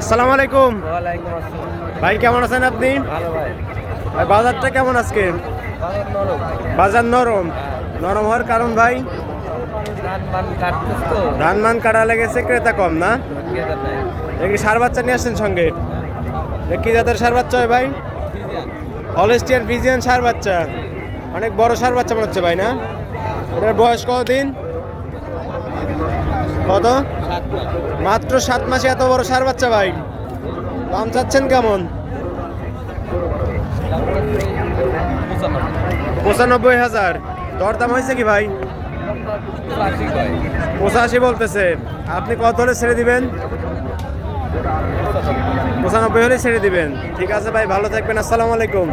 আসসালামু আলাইকুম। ওয়ালাইকুম আসসালাম। ভাই কেমন আছেন আপনি? ভালো ভাই। ভাই বাজারটা কেমন আজকে? বাজার নরম। বাজার নরম। নরম হওয়ার কারণ ভাই? ধান মান কাটতেছ তো, ধান মান কাটা লেগেছে, ক্রেতা কম না? ক্রেতা নাই। দেখি সার বাচ্চা নিয়ে আসছেন সঙ্গে। কি জাতের সার বাচ্চা হয় ভাই? হলস্টিয়ান ফ্রিজিয়ান সার বাচ্চা। অনেক বড় সার বাচ্চা মনে হচ্ছে ভাই, না? এটার বয়স কতদিন? কত? মাত্র 7 মাসে এত বড় সার বাচ্চা ভাই। দাম চাচ্ছেন কেমন? 95,000। দরদাম হয়েছে কি ভাই? 85 বলতেছে। আপনি কত হলে ছেড়ে দিবেন? 95 হলে ছেড়ে দিবেন। ঠিক আছে ভাই, ভালো থাকবেন। আসসালামু আলাইকুম।